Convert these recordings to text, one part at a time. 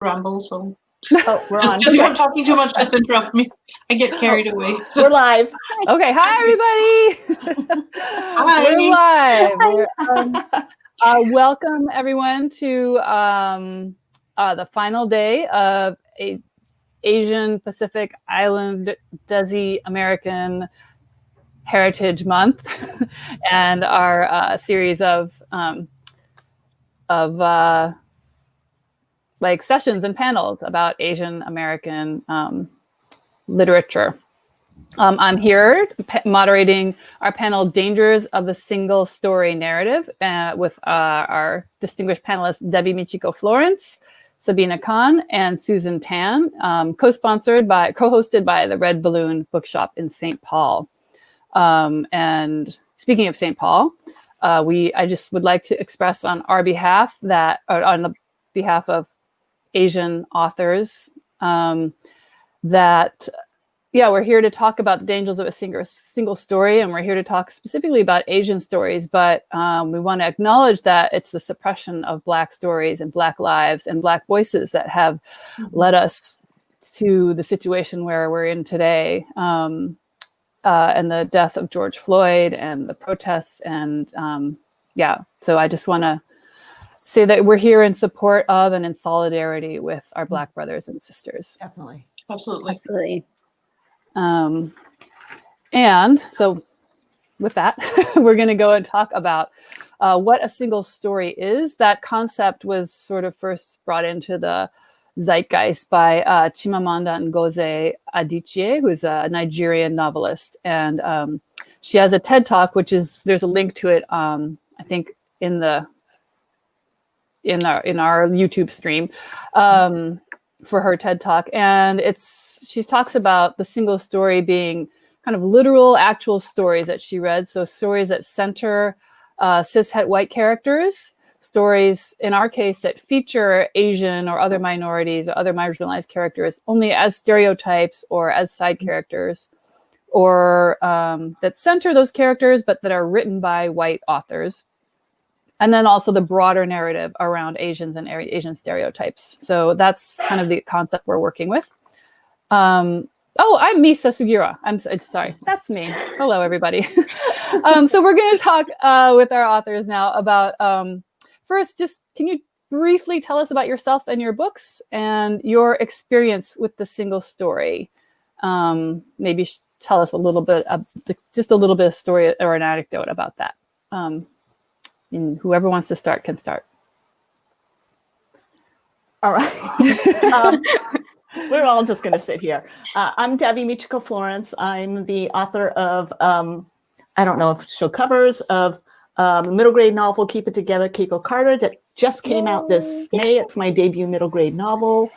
ramble, so Oh, we're on. just if I'm talking too much, just interrupt me. I get carried away. So. We're live. Okay, hi everybody. Hi. We're live. Welcome everyone to the final day of Asian Pacific Island Desi American Heritage Month and our series of like sessions and panels about Asian American literature. I'm here moderating our panel Dangers of the Single Story Narrative with our distinguished panelists Debbi Michiko Florence, Sabina Khan, and Susan Tan, co-hosted by the Red Balloon Bookshop in St. Paul. And speaking of St. Paul, I just would like to express on our behalf on the behalf of Asian authors that we're here to talk about the dangers of a single story, and we're here to talk specifically about Asian stories, but we want to acknowledge that it's the suppression of Black stories and Black lives and Black voices that have led us to the situation where we're in today, and the death of George Floyd and the protests, and so I just want to say that we're here in support of and in solidarity with our Black brothers and sisters. Definitely. Absolutely. And so with that, we're going to go and talk about what a single story is. That concept was sort of first brought into the zeitgeist by Chimamanda Ngozi Adichie, who's a Nigerian novelist. And she has a TED Talk, there's a link to it, I think, in our YouTube stream for her TED Talk. And she talks about the single story being kind of literal, actual stories that she read. So stories that center cishet white characters, stories in our case that feature Asian or other minorities or other marginalized characters only as stereotypes or as side characters, or that center those characters but that are written by white authors. And then also the broader narrative around Asians and Asian stereotypes. So that's kind of the concept we're working with. I'm Misa Sugiura. I'm sorry, that's me. Hello, everybody. So we're going to talk with our authors now about, first, just can you briefly tell us about yourself and your books and your experience with the single story? Maybe tell us a little bit of story or an anecdote about that. And whoever wants to start can start. All right. We're all just going to sit here. I'm Debbi Michiko Florence. I'm the author of, I don't know if she'll covers, of middle grade novel Keep It Together, Keiko Carter, that just came out this May. It's my debut middle grade novel,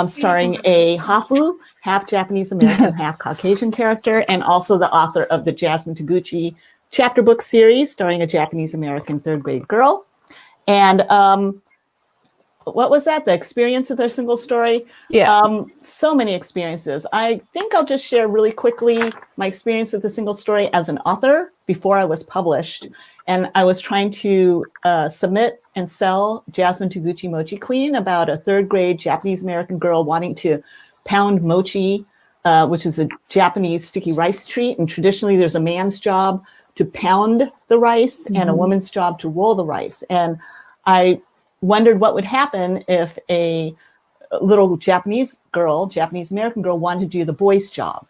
starring a Hafu, half Japanese American, half Caucasian character, and also the author of the Jasmine Taguchi chapter book series starring a Japanese American third grade girl. And what was that? The experience with our single story? Yeah. So many experiences. I think I'll just share really quickly my experience with the single story as an author before I was published. And I was trying to submit and sell Jasmine Taguchi Mochi Queen, about a third grade Japanese American girl wanting to pound mochi, which is a Japanese sticky rice treat. And traditionally there's a man's job to pound the rice and a woman's job to roll the rice. And I wondered what would happen if a little Japanese American girl wanted to do the boy's job.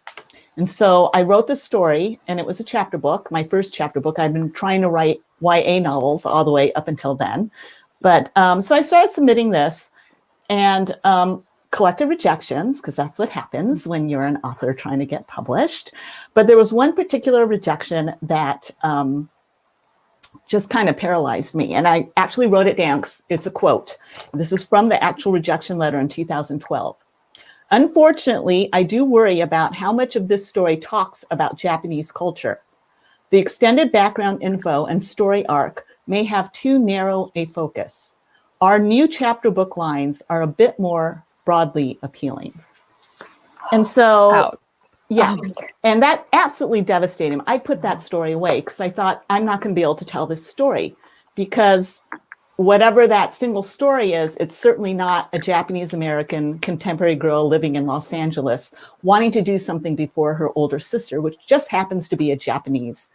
And so I wrote the story, and it was a chapter book, my first chapter book. I'd been trying to write YA novels all the way up until then. But so I started submitting this and collected rejections, because that's what happens when you're an author trying to get published. But there was one particular rejection that just kind of paralyzed me. And I actually wrote it down because it's a quote. This is from the actual rejection letter in 2012. Unfortunately, I do worry about how much of this story talks about Japanese culture. The extended background info and story arc may have too narrow a focus. Our new chapter book lines are a bit more broadly appealing. And so, and that absolutely devastated me. I put that story away because I thought I'm not going to be able to tell this story because whatever that single story is, it's certainly not a Japanese American contemporary girl living in Los Angeles wanting to do something before her older sister, which just happens to be a Japanese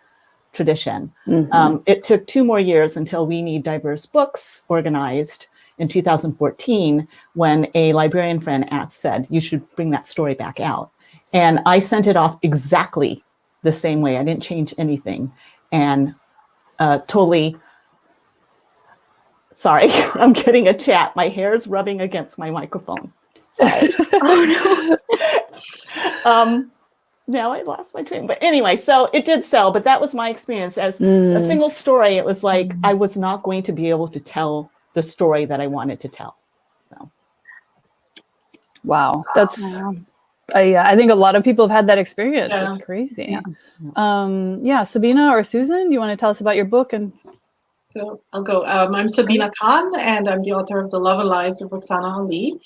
tradition. It took 2 more years until We Need Diverse Books organized in 2014, when a librarian friend said, you should bring that story back out. And I sent it off exactly the same way. I didn't change anything. And totally, sorry, I'm getting a chat. My hair is rubbing against my microphone. Sorry. Oh no. Now I lost my train. But anyway, so it did sell, but that was my experience. As a single story, it was like I was not going to be able to tell the story that I wanted to tell. So. Wow. That's, I think a lot of people have had that experience. Yeah. It's crazy. Yeah. Sabina or Susan, do you want to tell us about your book? And So I'll go. I'm Sabina Khan, and I'm the author of The Love and Lies of Roxanna Story.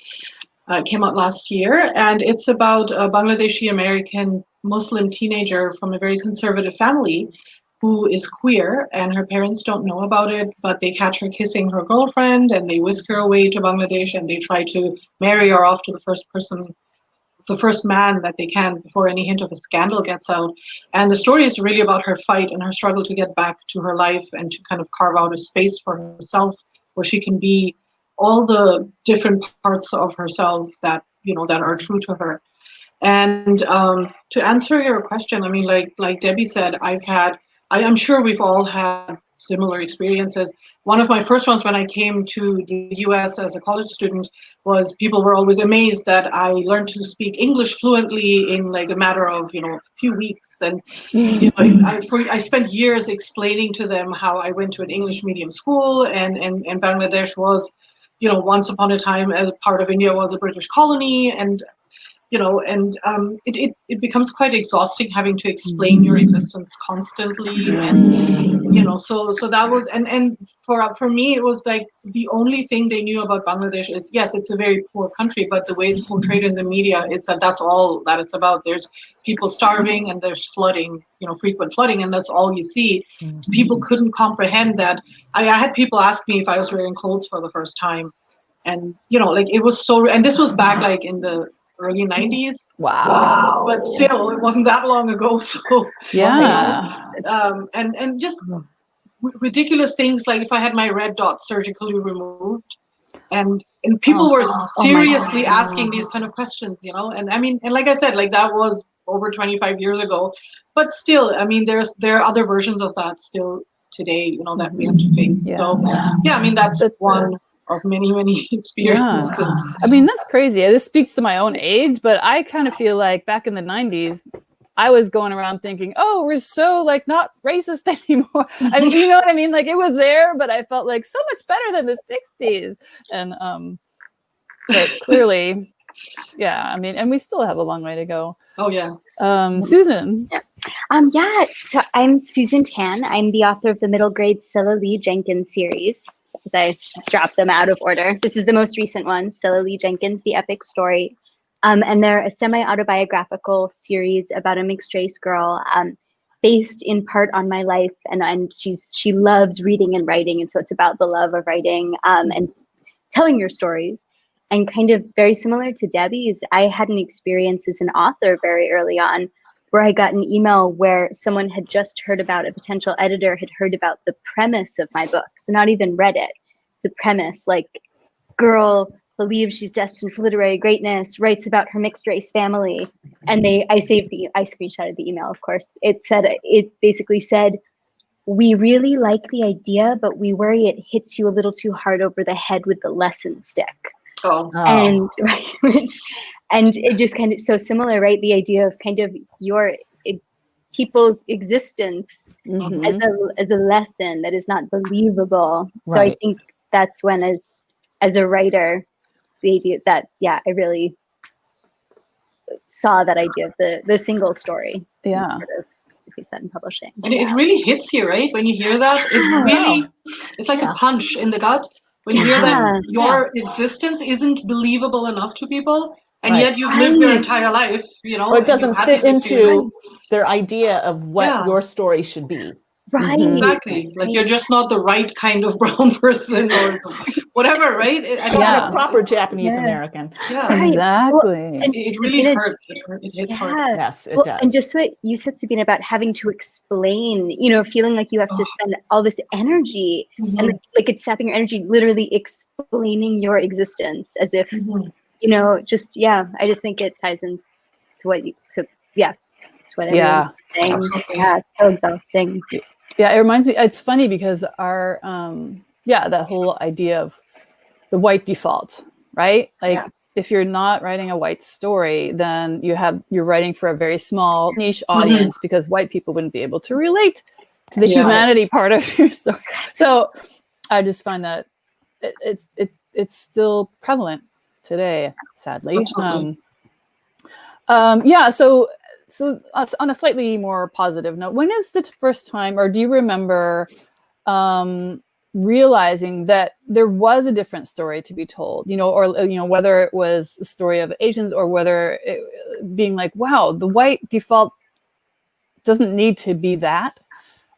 It came out last year, and it's about a Bangladeshi American Muslim teenager from a very conservative family who is queer, and her parents don't know about it, but they catch her kissing her girlfriend, and they whisk her away to Bangladesh, and they try to marry her off to the first man that they can before any hint of a scandal gets out. And the story is really about her fight and her struggle to get back to her life and to kind of carve out a space for herself where she can be all the different parts of herself that, you know, that are true to her. And to answer your question, I mean, like Debbie said, I'm sure we've all had similar experiences. One of my first ones when I came to the US as a college student was people were always amazed that I learned to speak English fluently in like a matter of, you know, a few weeks. And you know, I spent years explaining to them how I went to an English medium school, and Bangladesh was, you know, once upon a time as part of India was a British colony, and you know, and it becomes quite exhausting having to explain your existence constantly, and you know, so that was, and for me it was like the only thing they knew about Bangladesh is, yes, it's a very poor country, but the way it's portrayed in the media is that that's all that it's about. There's people starving and there's flooding, you know, frequent flooding, and that's all you see. People couldn't comprehend that. I had people ask me if I was wearing clothes for the first time, and you know, like it was so, and this was back like in the early 90s. wow. But still, it wasn't that long ago. So Yeah. and just ridiculous things like if I had my red dot surgically removed, and people were seriously asking these kind of questions, you know. And I mean, and like I said, like that was over 25 years ago, but still, I mean, there are other versions of that still today, you know, that we have to face. Yeah. So yeah, I mean, that's one of many experiences. Yeah. I mean, that's crazy. This speaks to my own age, but I kind of feel like back in the 90s, I was going around thinking, oh, we're so like not racist anymore. I mean, you know what I mean? Like it was there, but I felt like so much better than the 60s. And but clearly, yeah, I mean, and we still have a long way to go. Oh yeah. Susan. Yeah, so I'm Susan Tan. I'm the author of the middle grade Stella Lee Jenkins series. As I dropped them out of order. This is the most recent one, Stella Lee Jenkins, The Epic Story. And they're a semi-autobiographical series about a mixed race girl, based in part on my life. And she loves reading and writing. And so it's about the love of writing and telling your stories. And kind of very similar to Debbie's, I had an experience as an author very early on where I got an email where someone had just heard about, a potential editor had heard about the premise of my book. So not even read it. It's a premise like girl believes she's destined for literary greatness, writes about her mixed race family. And I screenshotted the email, of course. It basically said, we really like the idea, but we worry it hits you a little too hard over the head with the lesson stick. Oh. And and it just kind of so similar, right? The idea of kind of people's existence as a lesson that is not believable. Right. So I think that's when, as a writer, the idea that I really saw that idea of the single story. Yeah. Sort of piece that in publishing. And it really hits you, right? When you hear that, it's like a punch in the gut. When you hear that your existence isn't believable enough to people, and yet you've lived your entire life, you know. Or it doesn't fit into their idea of what your story should be. Right. Exactly. Like you're just not the right kind of brown person or whatever, right? I mean, Not a proper Japanese American. yeah, Right. Well, Exactly. and it really Sabina, hurts. It hits hard. yeah. Yes, it Well, does. and just what you said, Sabina, about having to explain, feeling like you have to spend all this energy and like it's sapping your energy, literally explaining your existence as if, just, I just think it ties into what it's what everyone's saying. Absolutely. Yeah, it's so exhausting. Yeah, it reminds me, it's funny because our, that whole idea of the white default, right? Like if you're not writing a white story, then you're writing for a very small niche audience because white people wouldn't be able to relate to the humanity part of your story. So I just find that it's still prevalent today, sadly. So on a slightly more positive note, when is the first time, or do you remember realizing that there was a different story to be told, or whether it was the story of Asians or whether it being like, wow, the white default doesn't need to be that,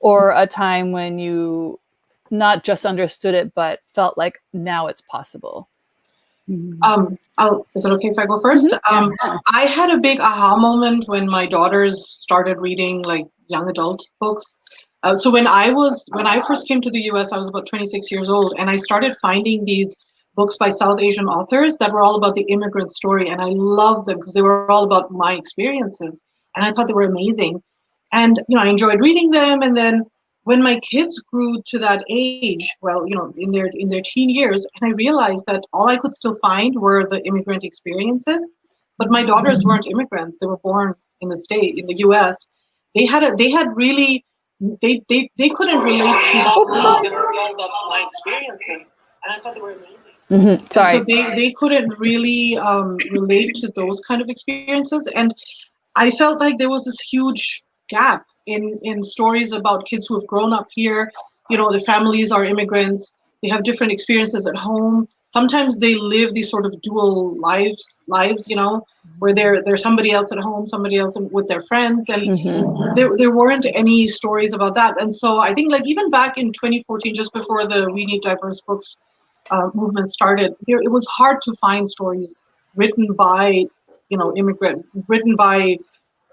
or a time when you not just understood it, but felt like now it's possible? Is it okay if I go first? I had a big aha moment when my daughters started reading like young adult books. So when I first came to the US, I was about 26 years old, and I started finding these books by South Asian authors that were all about the immigrant story, and I loved them because they were all about my experiences, and I thought they were amazing. And I enjoyed reading them, and then when my kids grew to that age, well, in their teen years, and I realized that all I could still find were the immigrant experiences, but my daughters weren't immigrants; they were born in the U.S. They couldn't relate to my experiences, and I thought they were amazing. Sorry. So they couldn't really relate to those kind of experiences, and I felt like there was this huge gap in stories about kids who have grown up here. The families are immigrants. They have different experiences at home. Sometimes they live these sort of dual lives, where they're somebody else at home, somebody else with their friends, and there weren't any stories about that. And so I think like even back in 2014, just before the We Need Diverse Books movement started, it was hard to find stories written by written by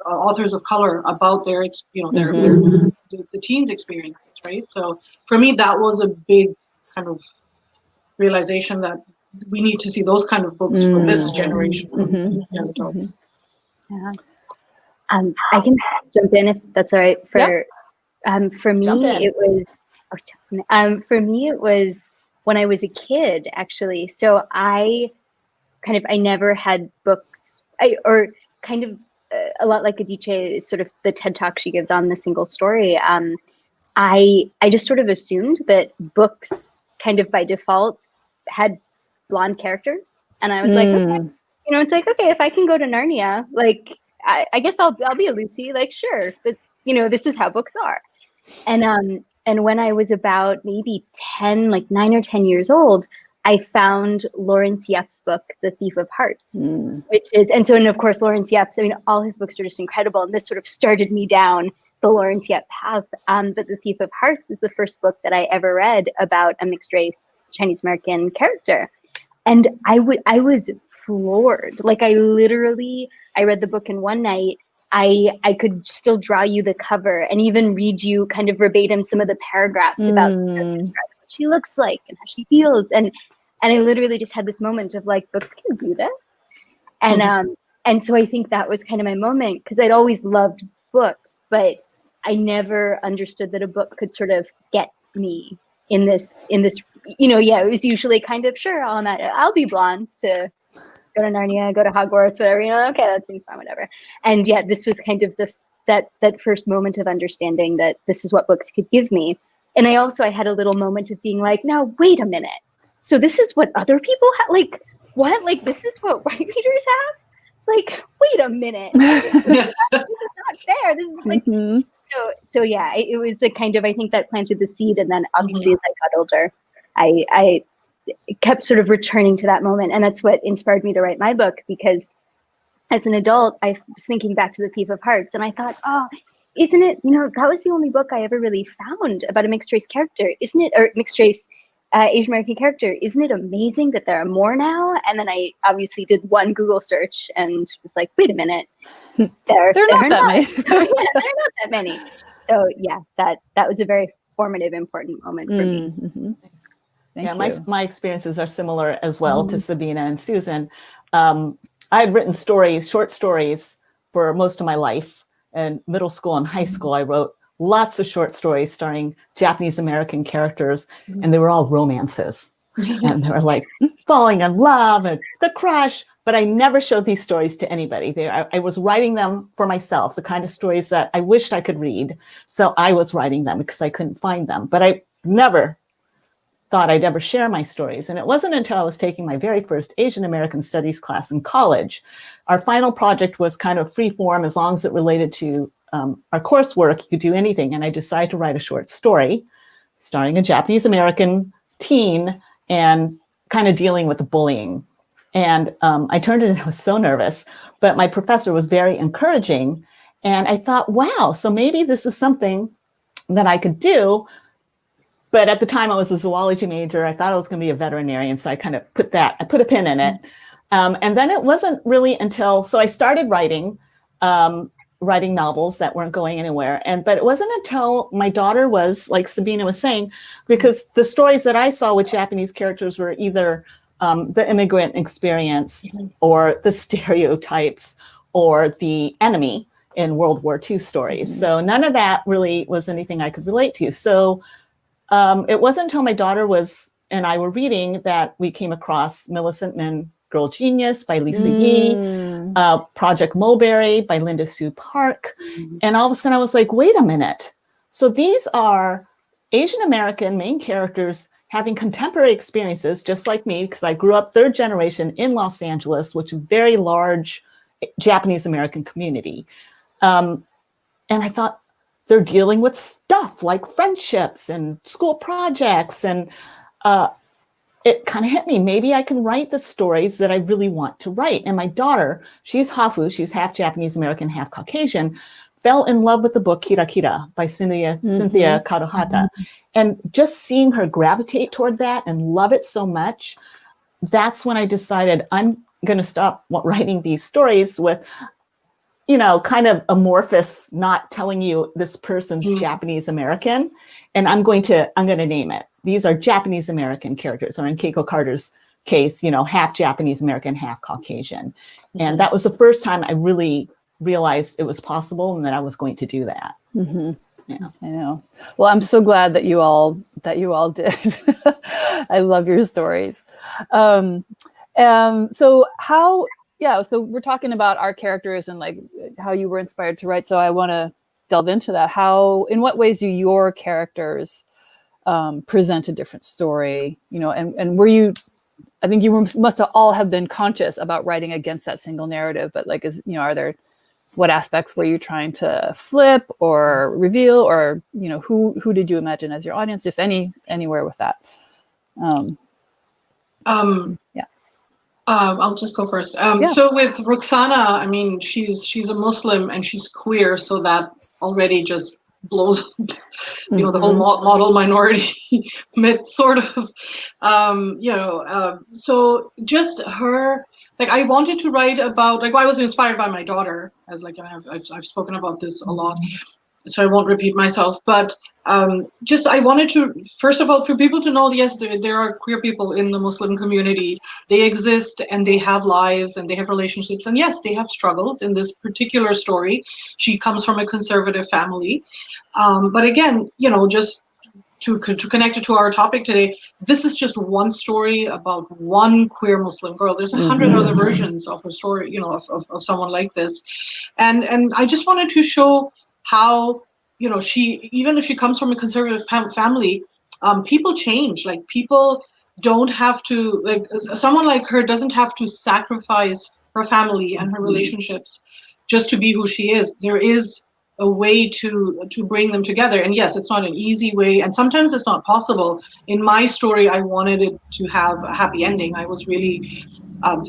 authors of color about their the teens' experiences, right? So for me, that was a big kind of realization that we need to see those kind of books for this generation of young adults. Yeah. I can jump in if that's all right. For me, it was when I was a kid, actually. So I never had books, a lot like Adichie, sort of the TED Talk she gives on the single story. I just sort of assumed that books kind of by default had blonde characters. And I was like, okay, it's like, okay, if I can go to Narnia, like, I guess I'll be a Lucy, like, sure, this is how books are. And when I was about maybe 9 or 10 years old, I found Lawrence Yep's book, The Thief of Hearts, and of course, Lawrence Yep's, all his books are just incredible. And this sort of started me down the Lawrence Yep path. But The Thief of Hearts is the first book that I ever read about a mixed race Chinese American character. And I was floored. Like I read the book in one night. I could still draw you the cover and even read you kind of verbatim some of the paragraphs about what she looks like and how she feels. And I literally just had this moment of like, books can do this. And so I think that was kind of my moment, because I'd always loved books, but I never understood that a book could sort of get me in this, it was usually kind of, sure, I'll be blonde to go to Narnia, go to Hogwarts, whatever, okay, that seems fine, whatever. And yeah, this was kind of that first moment of understanding that this is what books could give me. And I had a little moment of being like, now, wait a minute. So this is what other people have? Like, what? Like, this is what white readers have? Like, wait a minute. This is not fair. This is like, so yeah, it was a kind of, I think that planted the seed. And then obviously as I got older, I kept sort of returning to that moment. And that's what inspired me to write my book, because as an adult, I was thinking back to The Thief of Hearts, and I thought, isn't it, that was the only book I ever really found about a mixed race character, isn't it? Or mixed race Asian American character. Isn't it amazing that there are more now? And then I obviously did one Google search and was like, wait a minute, there They're not that many. Yeah, they're not that many. So yeah, that was a very formative, important moment for me. Mm-hmm. Thank Yeah, you. my experiences are similar as well to Sabina and Susan. I had written short stories for most of my life. In middle school and high school, I wrote lots of short stories starring Japanese American characters, and they were all romances. And they were like falling in love and the crush, but I never showed these stories to anybody. I was writing them for myself, the kind of stories that I wished I could read. So I was writing them because I couldn't find them, but I never thought I'd ever share my stories. And it wasn't until I was taking my very first Asian American studies class in college. Our final project was kind of free form, as long as it related to our coursework, you could do anything. And I decided to write a short story starring a Japanese American teen and kind of dealing with the bullying. And I turned it in, I was so nervous, but my professor was very encouraging. And I thought, wow, so maybe this is something that I could do. But at the time I was a zoology major, I thought I was going to be a veterinarian. So I kind of put a pin in it. And then it wasn't really until, so I started writing novels that weren't going anywhere. But it wasn't until my daughter was, like Sabina was saying, because the stories that I saw with Japanese characters were either the immigrant experience or the stereotypes or the enemy in World War II stories. So none of that really was anything I could relate to. So it wasn't until my daughter and I were reading that we came across Millicent Men, Girl Genius by Lisa Yee, Project Mulberry by Linda Sue Park. And all of a sudden I was like, wait a minute. So these are Asian American main characters having contemporary experiences, just like me, because I grew up third generation in Los Angeles, which is a very large Japanese American community. And I thought, they're dealing with stuff like friendships and school projects. And it kind of hit me. Maybe I can write the stories that I really want to write. And my daughter, she's Hafu, she's half Japanese American, half Caucasian, fell in love with the book Kira Kira by Cynthia Kadohata. And just seeing her gravitate toward that and love it so much, that's when I decided I'm going to stop writing these stories with, kind of amorphous, not telling you this person's Japanese American. And I'm going to name it. These are Japanese American characters, or in Keiko Carter's case, half Japanese American, half Caucasian. And that was the first time I really realized it was possible and that I was going to do that. Yeah. I know. Well, I'm so glad that you all did. I love your stories. So we're talking about our characters and like how you were inspired to write. So I want to delve into that. In what ways do your characters present a different story? And were you, I think you must have all have been conscious about writing against that single narrative, but like, what aspects were you trying to flip or reveal, or, who did you imagine as your audience? Just anywhere with that. I'll just go first. So with Roxanna, she's a Muslim and she's queer, so that already just blows up, the whole model minority myth, sort of. So just her, like, I wanted to write about, like, I was inspired by my daughter, as like I've spoken about this a lot, so I won't repeat myself, but just I wanted to, first of all, for people to know, yes, there are queer people in the Muslim community. They exist and they have lives and they have relationships, and yes, they have struggles. In this particular story, she comes from a conservative family, but again, just to connect it to our topic today, this is just one story about one queer Muslim girl. There's 100 other versions of a story, of someone like this, and I just wanted to show how, she, even if she comes from a conservative family, people change. Like, people don't have to, like, someone like her doesn't have to sacrifice her family and her relationships just to be who she is. There is a way to bring them together. And yes, it's not an easy way, and sometimes it's not possible. In my story, I wanted it to have a happy ending. I was really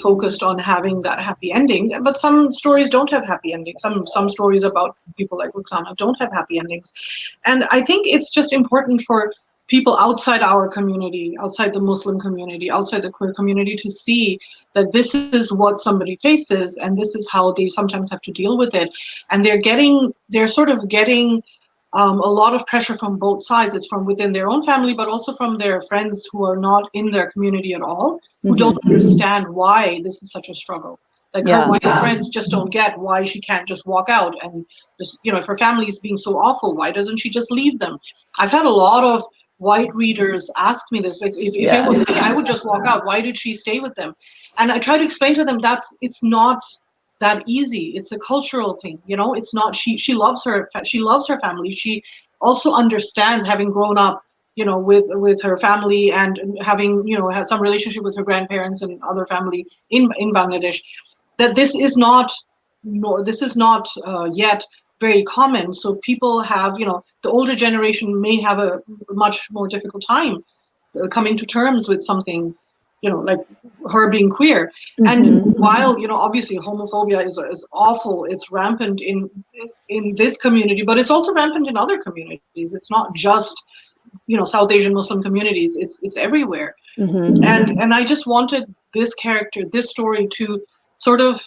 focused on having that happy ending. But some stories don't have happy endings. Some stories about people like Roxanna don't have happy endings. And I think it's just important for people outside our community, outside the Muslim community, outside the queer community, to see that this is what somebody faces and this is how they sometimes have to deal with it. And they're sort of getting a lot of pressure from both sides. It's from within their own family, but also from their friends who are not in their community at all, who don't understand why this is such a struggle. Like her white friends just don't get why she can't just walk out and just, if her family is being so awful, why doesn't she just leave them? I've had a lot of white readers ask me this. Like, if it was me, I would just walk out. Why did she stay with them? And I try to explain to them it's not that easy. It's a cultural thing, it's not, she loves her family. She also understands, having grown up, with her family and having, has some relationship with her grandparents and other family in Bangladesh, that this is not yet very common. So people have, the older generation may have a much more difficult time coming to terms with something, like her being queer. And while, obviously homophobia is awful, it's rampant in this community, but it's also rampant in other communities. It's not just, South Asian Muslim communities, it's everywhere. And I just wanted this story to sort of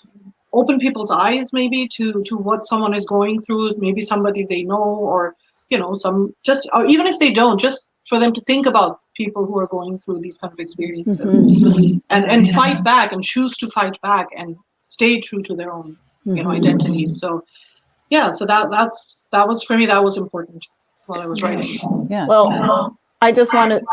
open people's eyes maybe to what someone is going through, maybe somebody they know, or or even if they don't, just for them to think about people who are going through these kind of experiences and fight back and choose to fight back and stay true to their own identities. So so that was, for me, that was important while I was writing. Well, I just want to,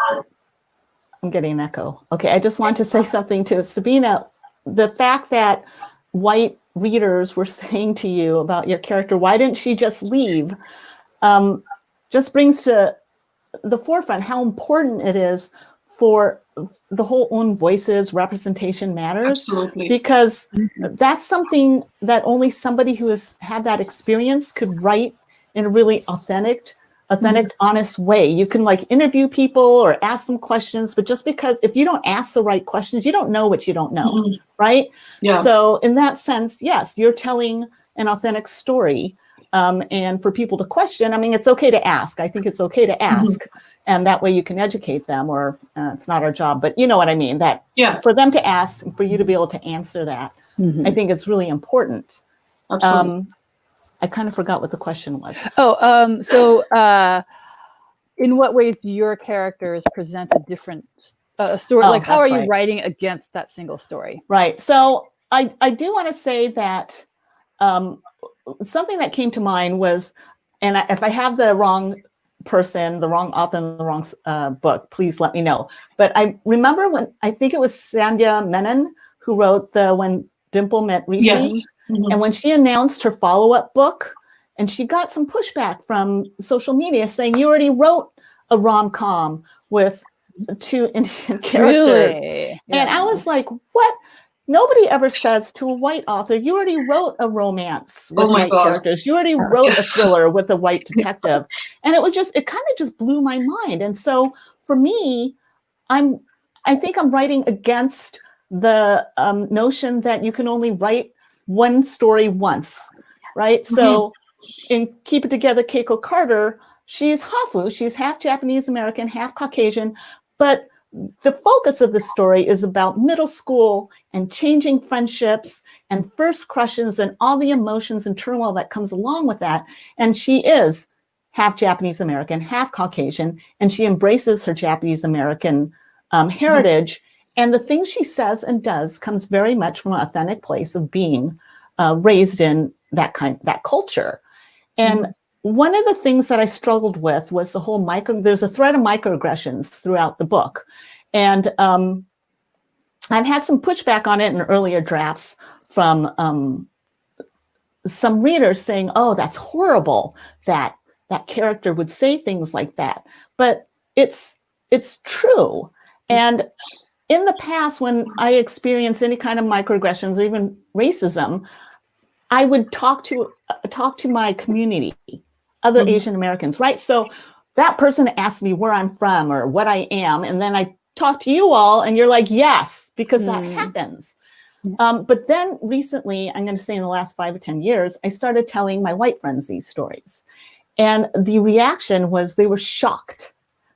I'm getting an echo. Okay, I just want to say something to Sabina. The fact that white readers were saying to you about your character, why didn't she just leave, just brings to the forefront how important it is for the whole own voices, representation matters. Absolutely. Because that's something that only somebody who has had that experience could write in a really authentic, honest way. You can interview people or ask them questions, but just because if you don't ask the right questions, you don't know what you don't know, right? Yeah. So in that sense, yes, you're telling an authentic story. And for people to question, I mean, it's okay to ask. I think it's okay to ask. And that way you can educate them, or it's not our job, but you know what I mean? That for them to ask, and for you to be able to answer that, I think it's really important. Absolutely. I kind of forgot what the question was. So in what ways do your characters present a different story? Like, how are you writing against that single story? Right. So I do want to say that something that came to mind was, and if I have the wrong person, the wrong author, and the wrong book, please let me know. But I remember when, I think it was Sandhya Menon who wrote When Dimple Met Rishi. Yes. And when she announced her follow-up book, and she got some pushback from social media saying, you already wrote a rom-com with 2 Indian characters. Really? And I was like, what? Nobody ever says to a white author, you already wrote a romance with white characters. You already wrote a thriller with a white detective. And it kind of just blew my mind. And so for me, I think I'm writing against the notion that you can only write one story once, right? So in Keep It Together, Keiko Carter, she's Hafu. She's half Japanese American, half Caucasian, but the focus of the story is about middle school and changing friendships and first crushes and all the emotions and turmoil that comes along with that. And she is half Japanese American, half Caucasian, and she embraces her Japanese American heritage. And the things she says and does comes very much from an authentic place of being raised in that culture. And one of the things that I struggled with was the whole there's a thread of microaggressions throughout the book. And I've had some pushback on it in earlier drafts from some readers saying, oh, that's horrible that that character would say things like that. But it's true. And in the past, when I experienced any kind of microaggressions or even racism, I would talk to my community, other Asian Americans, right? So that person asked me where I'm from or what I am, and then I talk to you all, and you're like, yes, because that happens. But then recently, I'm going to say in the last 5 or 10 years, I started telling my white friends these stories. And the reaction was they were shocked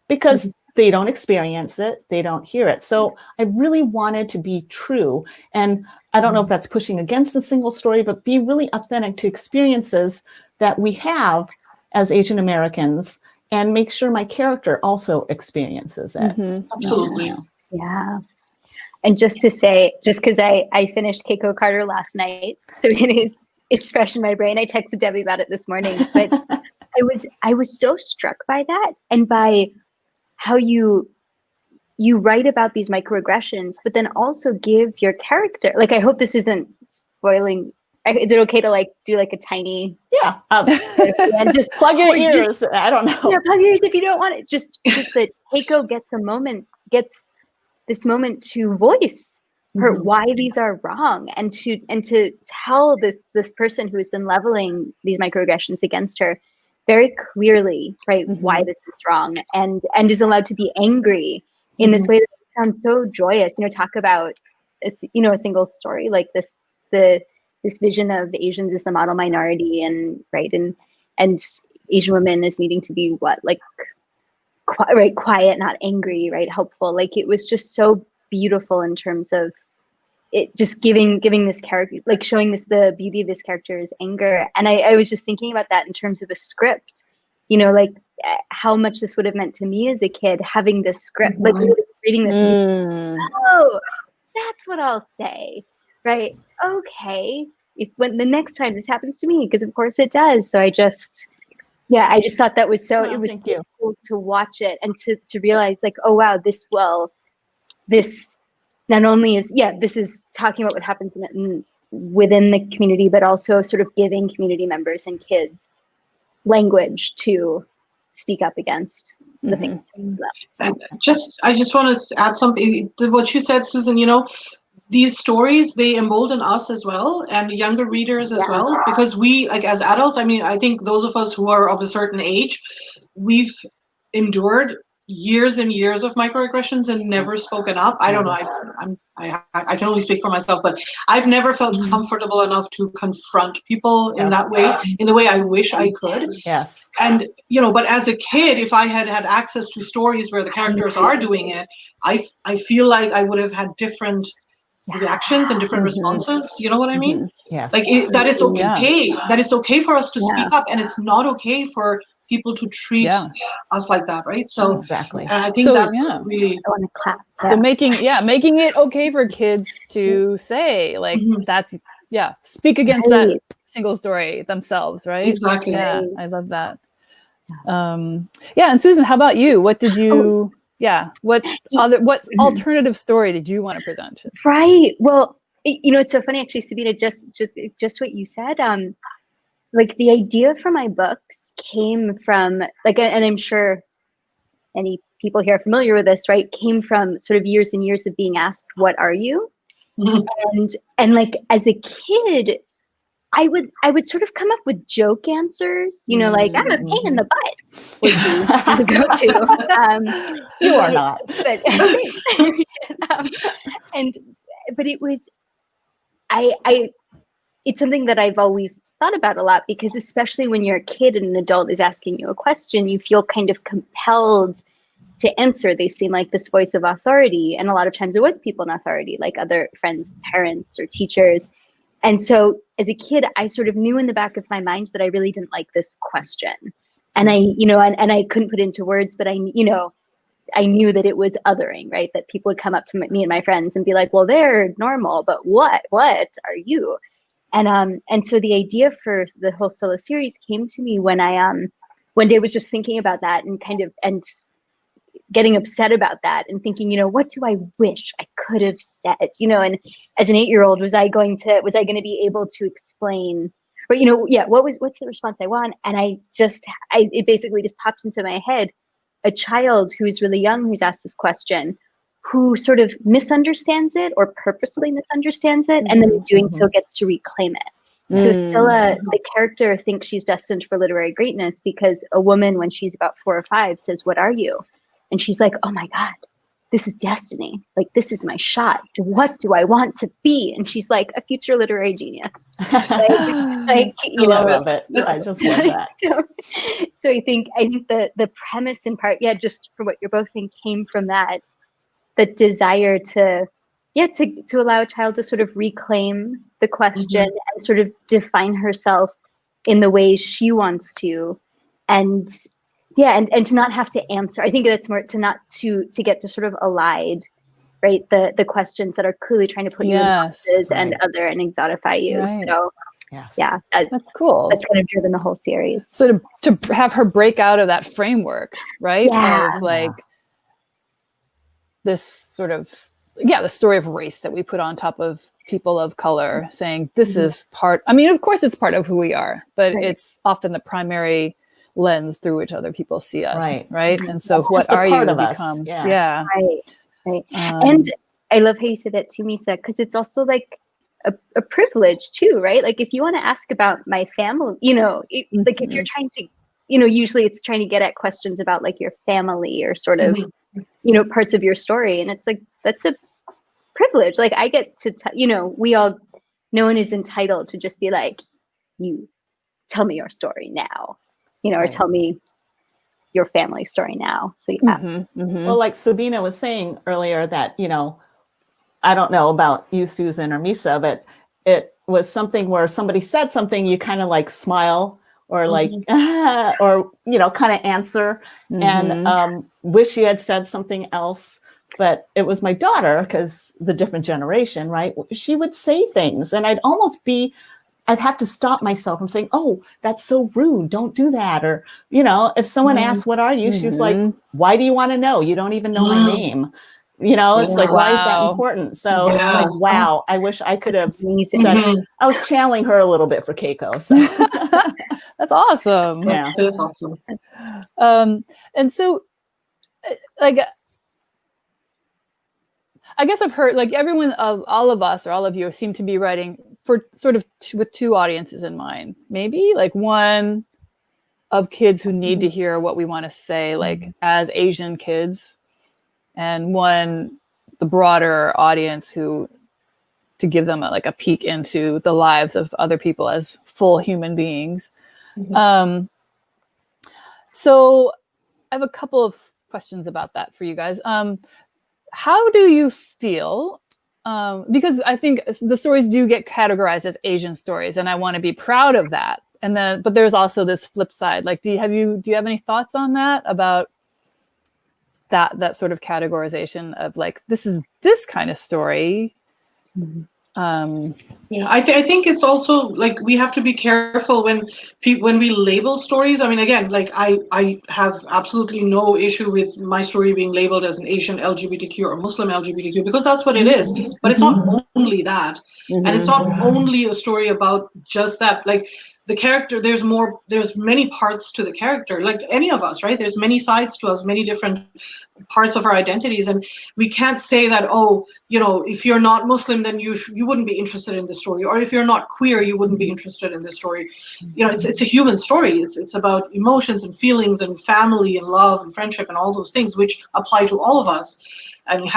because they don't experience it, they don't hear it. So I really wanted to be true. And I don't know if that's pushing against a single story, but be really authentic to experiences that we have as Asian Americans and make sure my character also experiences it. Absolutely. Yeah. And just to say, just because I finished Keiko Carter last night, so it's fresh in my brain. I texted Debbie about it this morning, but I was so struck by that and by how you write about these microaggressions, but then also give your character, like, I hope this isn't spoiling. Is it okay to like do like a tiny and just plug your ears? I don't know. Yeah, plug your ears if you don't want it. Just that Keiko gets this moment to voice her why these are wrong, and to tell this person who has been leveling these microaggressions against her very clearly, right, why this is wrong, and is allowed to be angry in this way that sounds so joyous. Talk about it's a single story like this, this vision of Asians as the model minority, and right, and Asian women as needing to be quiet, not angry, right, helpful. Like, it was just so beautiful in terms of it, just giving this character, like showing the beauty of this character's anger. And I was just thinking about that in terms of a script, like how much this would have meant to me as a kid, having this script, like reading this, oh, that's what I'll say, right? Okay, when the next time this happens to me, because of course it does. So I just thought that was so, it was so cool to watch it and to realize, like, oh wow, this not only is, this is talking about what happens within the community, but also sort of giving community members and kids language to speak up against the things. And I just want to add something to what you said, Susan. These stories, they embolden us as well, and younger readers as well, because we, like, as adults, I think those of us who are of a certain age, we've endured years and years of microaggressions and never spoken up. I don't know. I can only speak for myself, but I've never felt comfortable enough to confront people in that way, in the way I wish I could. Yes. And, but as a kid, if I had had access to stories where the characters are doing it, I feel like I would have had different reactions and different responses. You know what I mean? Yes. Like that it's okay, that it's okay for us to speak up, and it's not okay for people to treat us like that, right? So exactly. I think that's really, I want to clap. So making it okay for kids to say, like, that's speak against that single story themselves, right? Exactly. Yeah, I love that. And Susan, how about you? What did you what alternative story did you want to present? Right. Well, it's so funny actually, Sabina, just what you said. Like, the idea for my books came from, like, and I'm sure any people here are familiar with this, right? Came from sort of years and years of being asked, "What are you?" And like, as a kid, I would sort of come up with joke ansers, like, "I'm a pain in the butt," would be the go-to. You are not. But but it was, it's something that I've always thought about a lot, because especially when you're a kid and an adult is asking you a question, you feel kind of compelled to answer. They seem like this voice of authority, and a lot of times it was people in authority, like other friends, parents, or teachers. And so as a kid, I sort of knew in the back of my mind that I really didn't like this question, and and I couldn't put it into words, but I knew that it was othering, right? That people would come up to me and my friends and be like, "Well, they're normal, but what are you?" And so the idea for the whole solo series came to me when I one day was just thinking about that and getting upset about that and thinking, what do I wish I could have said? And as an 8-year-old, was I going to be able to explain, or what's the response I want? And it basically just popped into my head, a child who's really young who's asked this question, who sort of misunderstands it or purposely misunderstands it, and then in doing so gets to reclaim it. So Scylla, the character, thinks she's destined for literary greatness because a woman, when she's about 4 or 5, says, "What are you?" And she's like, "Oh my God, this is destiny. Like, this is my shot. What do I want to be? And she's like, a future literary genius. Like you know, love it. I just love that. So I think the premise in part, just for what you're both saying, came from that, the desire to allow a child to sort of reclaim the question and sort of define herself in the ways she wants to, and to not have to answer. I think that's more to get to sort of allied, right? The questions that are clearly trying to put you in boxes and other and exotify you. Right. So that's cool. That's kind of driven the whole series. So to have her break out of that framework, right? Yeah. Of like this sort of the story of race that we put on top of people of color, saying this is part. I mean, of course, it's part of who we are, but it's often the primary lens through which other people see us, right? And so, what are you becomes, right. And I love how you said that too, Misa, because it's also like a privilege too, right? Like, if you want to ask about my family, like if you're trying to, usually it's trying to get at questions about like your family or sort of, parts of your story, and it's like that's a privilege. Like, I get to, no one is entitled to just be like, you tell me your story now, or tell me your family story now. So well, like Sabina was saying earlier that, I don't know about you, Susan or Misa, but it was something where somebody said something, you kind of like smile or like, or, kind of answer and wish you had said something else. But it was my daughter, because the different generation, right? She would say things and I'd have to stop myself from saying, oh, that's so rude. Don't do that. Or, if someone asks, what are you? She's like, why do you want to know? You don't even know my name. It's like, why is that important? So like, wow, I wish I could have said, I was channeling her a little bit for Keiko. So that's awesome. Yeah, that is awesome. And so like, I guess I've heard like everyone of all of us or all of you seem to be writing for sort of with two audiences in mind. Maybe like one of kids who need to hear what we want to say, like as Asian kids, and one, the broader audience to give them a peek into the lives of other people as full human beings. So I have a couple of questions about that for you guys. How do you feel? Because I think the stories do get categorized as Asian stories, and I want to be proud of that. And then, but there's also this flip side. Like, do you have any thoughts on that, about that sort of categorization of like, this is this kind of story? I think it's also like we have to be careful when we label stories. I mean, again, like I have absolutely no issue with my story being labeled as an Asian LGBTQ or Muslim LGBTQ, because that's what it is. But it's not only that, and it's not only a story about just that. Like, the character, there's many parts to the character, like any of us, right? There's many sides to us, many different parts of our identities, and we can't say that, oh, if you're not Muslim, then you wouldn't be interested in this story, or if you're not queer, you wouldn't be interested in this story. It's a human story. It's about emotions and feelings and family and love and friendship and all those things, which apply to all of us, and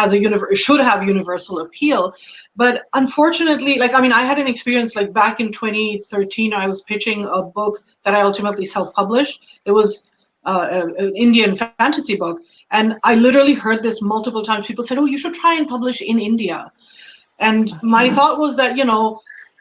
should have universal appeal. But unfortunately, I had an experience like back in 2013. I was pitching a book that I ultimately self-published. It was an Indian fantasy book. And I literally heard this multiple times. People said, oh, you should try and publish in India. And my thought was that,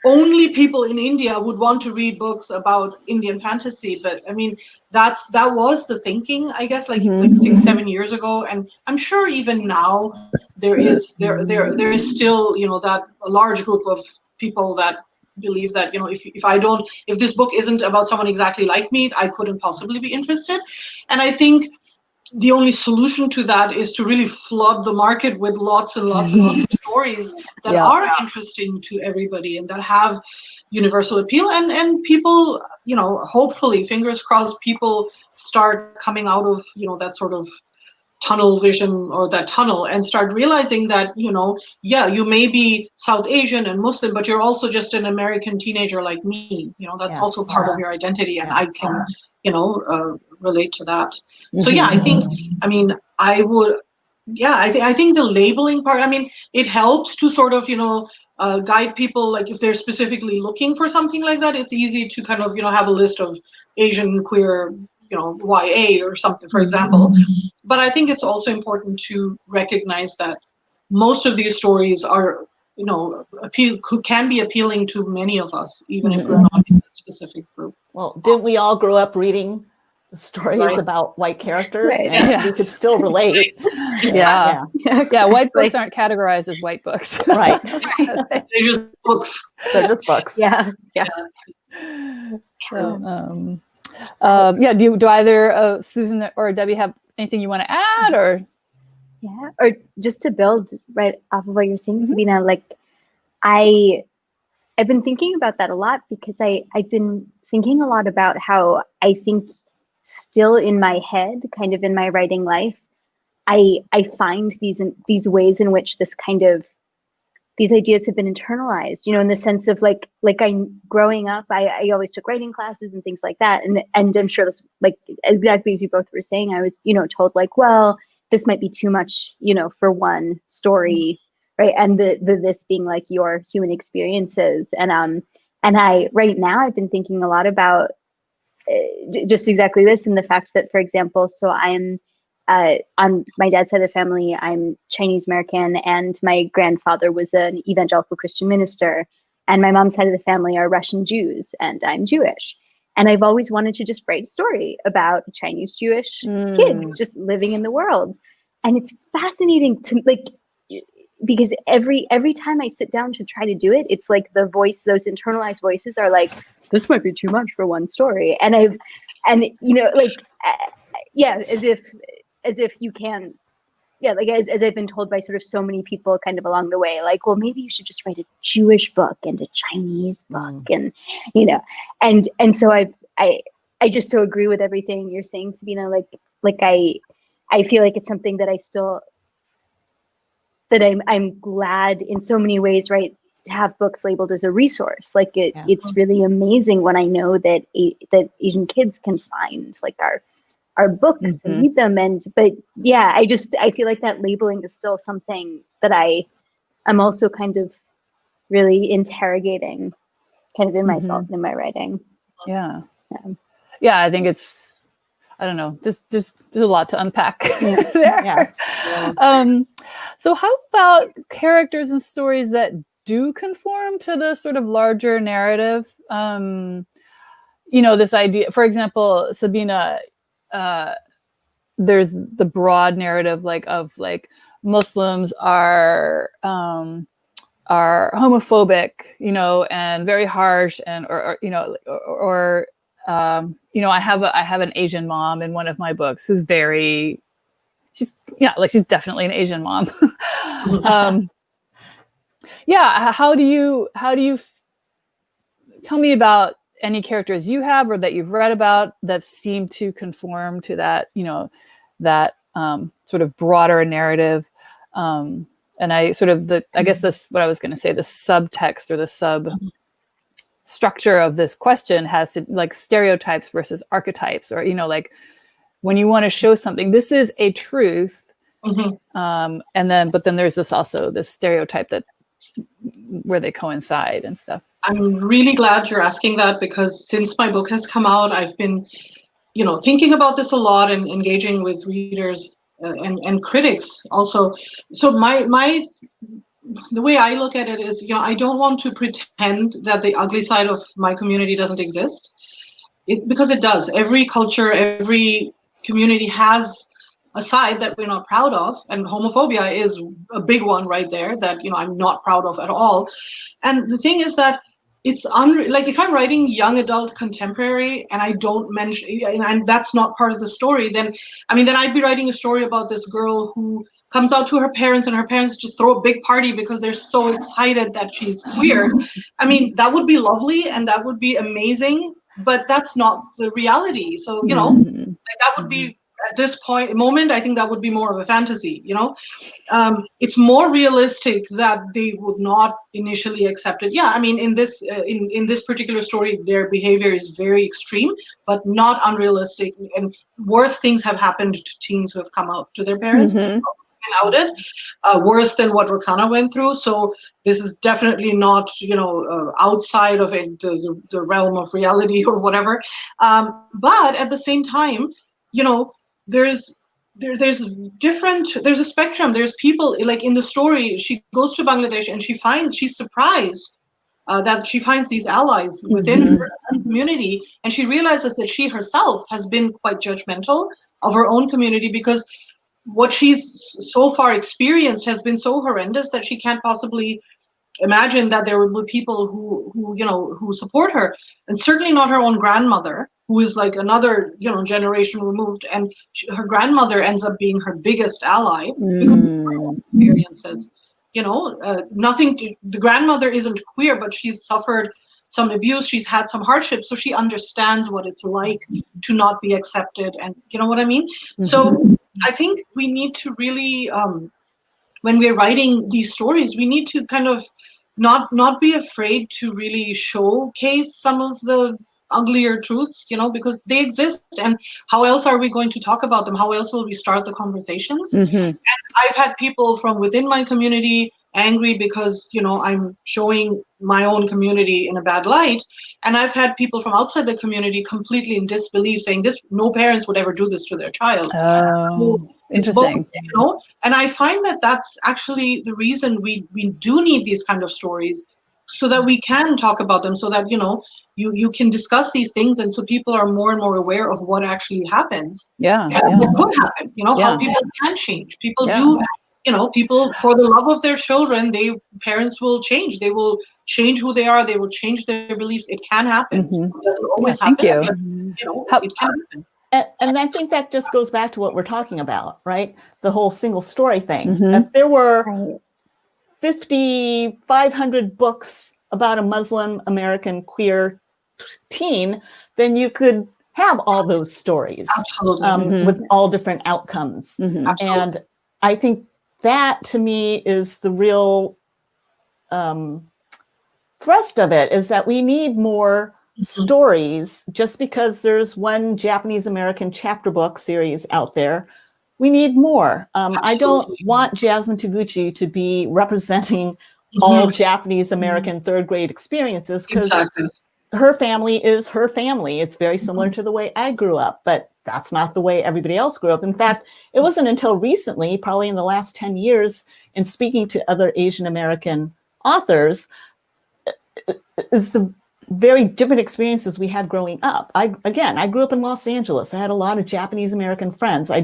only people in India would want to read books about Indian fantasy. But I mean, that was the thinking, I guess, like 6-7 years ago. And I'm sure even now there is still, that a large group of people that believe that, if this book isn't about someone exactly like me, I couldn't possibly be interested. And I think the only solution to that is to really flood the market with lots and lots and lots of stories that are interesting to everybody and that have universal appeal, and people, hopefully, fingers crossed, people start coming out of, that sort of tunnel vision or that tunnel and start realizing that, you may be South Asian and Muslim, but you're also just an American teenager like me. That's also part of your identity, and I can, relate to that. So I think, I yeah, I think the labeling part, I mean, it helps to sort of, guide people, like if they're specifically looking for something like that, it's easy to kind of, have a list of Asian queer, YA or something, for example. But I think it's also important to recognize that most of these stories are, can be appealing to many of us, even if we're not in a specific group. Well, didn't we all grow up reading stories Right. about white characters, Right. and Yes. we could still relate? Yeah. Yeah. White books aren't categorized as white books. Right. They're just books. They're just books. Yeah. So, yeah. Do either Susan or Debbie have anything you want to add, or? Yeah. Or just to build right off of what you're saying, Sabina, like I've been thinking about that a lot, because I've been thinking a lot about how I think still in my head, kind of in my writing life, I find these ways in which these ideas have been internalized, in the sense of like I'm growing up, I always took writing classes and things like that. And I'm sure that's like exactly as you both were saying, I was, told like, well, this might be too much, for one story, right? And the this being like your human experiences. And I right now I've been thinking a lot about just exactly this, and the fact that, for example, so I'm on my dad's side of the family, I'm Chinese American, and my grandfather was an evangelical Christian minister, and my mom's side of the family are Russian Jews, and I'm Jewish. And I've always wanted to just write a story about a Chinese Jewish kid just living in the world. And it's fascinating to because every time I sit down to try to do it, it's like those internalized voices are like, this might be too much for one story. And as if you can, as I've been told by sort of so many people kind of along the way, like, well, maybe you should just write a Jewish book and a Chinese book, and and so I just so agree with everything you're saying, Sabina. Like I feel like it's something that I still, that I'm glad in so many ways, right, to have books labeled as a resource. Like it's really amazing when I know that Asian kids can find like our books and read them. But yeah, I feel like that labeling is still something that I'm also kind of really interrogating kind of in myself, in my writing. Yeah. I think it's, I don't know, there's a lot to unpack there. So how about characters and stories that do conform to the sort of larger narrative? This idea, for example, Sabina, there's the broad narrative of Muslims are homophobic, and very harsh, and I have an Asian mom in one of my books who's she's definitely an Asian mom. How do you tell me about any characters you have or that you've read about that seem to conform to that, that sort of broader narrative? And I guess that's what I was going to say, the subtext or the sub structure of this question has to, like, stereotypes versus archetypes, or, when you want to show something, this is a truth. But then there's this stereotype where they coincide and stuff. I'm really glad you're asking that, because since my book has come out, I've been, thinking about this a lot and engaging with readers and critics also. So the way I look at it is, I don't want to pretend that the ugly side of my community doesn't exist, because it does. Every culture, every community has a side that we're not proud of, and homophobia is a big one right there that I'm not proud of at all. And the thing is that it's like, if I'm writing young adult contemporary and I don't mention, and that's not part of the story, then I'd be writing a story about this girl who comes out to her parents, and her parents just throw a big party because they're so excited that she's queer. That would be lovely and that would be amazing, but that's not the reality. So that would be, at this moment, I think that would be more of a fantasy. It's more realistic that they would not initially accept it. In this particular story, their behavior is very extreme, but not unrealistic, and worse things have happened to teens who have come out to their parents. outed, worse than what Roxanna went through. So this is definitely not, outside of it, the realm of reality or whatever. But at the same time, there's there's there's a spectrum. There's people, like in the story, she goes to Bangladesh and she's surprised that she finds these allies within her own community, and she realizes that she herself has been quite judgmental of her own community because what she's so far experienced has been so horrendous that she can't possibly imagine that there would be people who support her, and certainly not her own grandmother, who is like another generation removed, and her grandmother ends up being her biggest ally because of her own experiences. The grandmother isn't queer, but she's suffered some abuse, she's had some hardship, so she understands what it's like to not be accepted, and you know what I mean. So I think we need to really, when we're writing these stories, we need to kind of not be afraid to really showcase some of the uglier truths, because they exist, and how else are we going to talk about them? How else will we start the conversations? And I've had people from within my community angry because I'm showing my own community in a bad light, and I've had people from outside the community completely in disbelief, saying no parents would ever do this to their child. So Interesting. both, and I find that that's actually the reason we do need these kind of stories, so that we can talk about them, so that you can discuss these things, and so people are more and more aware of what actually happens. What could happen, how people can change. People do, people, for the love of their children, parents will change. They will change who they are. They will change their beliefs. It can happen. It doesn't always happen. Thank you. But, it can happen. And I think that just goes back to what we're talking about, right? The whole single story thing. If there were 500 books about a Muslim American queer teen, then you could have all those stories. Absolutely. With all different outcomes. And I think that, to me, is the real thrust of it, is that we need more stories. Just because there's one Japanese American chapter book series out there, we need more. I don't want Jasmine Taguchi to be representing all Japanese American third grade experiences, because her family is her family. It's very similar to the way I grew up, but that's not the way everybody else grew up. In fact, it wasn't until recently, probably in the last 10 years, in speaking to other Asian American authors, is the very different experiences we had growing up. I grew up in Los Angeles. I had a lot of Japanese American friends. I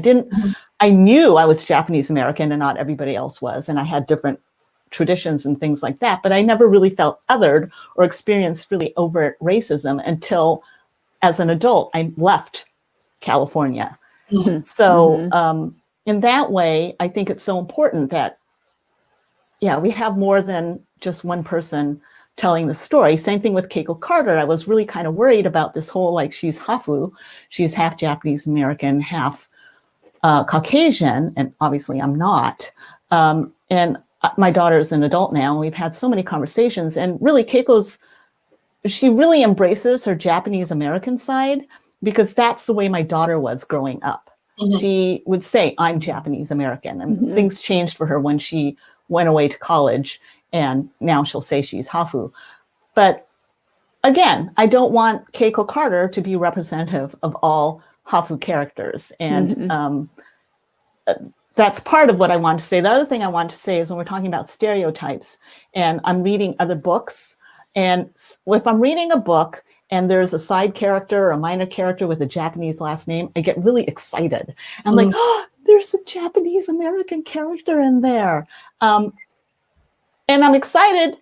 knew I was Japanese American and not everybody else was, and I had different traditions and things like that, but I never really felt othered or experienced really overt racism until, as an adult, I left California. So in that way, I think it's so important that, we have more than just one person telling the story. Same thing with Keiko Carter. I was really kind of worried about this whole, like, she's Hafu, she's half Japanese American, half Caucasian, and obviously I'm not. And my daughter is an adult now, and we've had so many conversations, and really she really embraces her Japanese American side, because that's the way my daughter was growing up. She would say, I'm Japanese American, and things changed for her when she went away to college, and now she'll say she's Hafu. But again, I don't want Keiko Carter to be representative of all Hafu characters. And that's part of what I want to say. The other thing I want to say is, when we're talking about stereotypes, and I'm reading other books, and if I'm reading a book and there's a side character or a minor character with a Japanese last name, I get really excited. I'm like, oh, there's a Japanese American character in there. And I'm excited.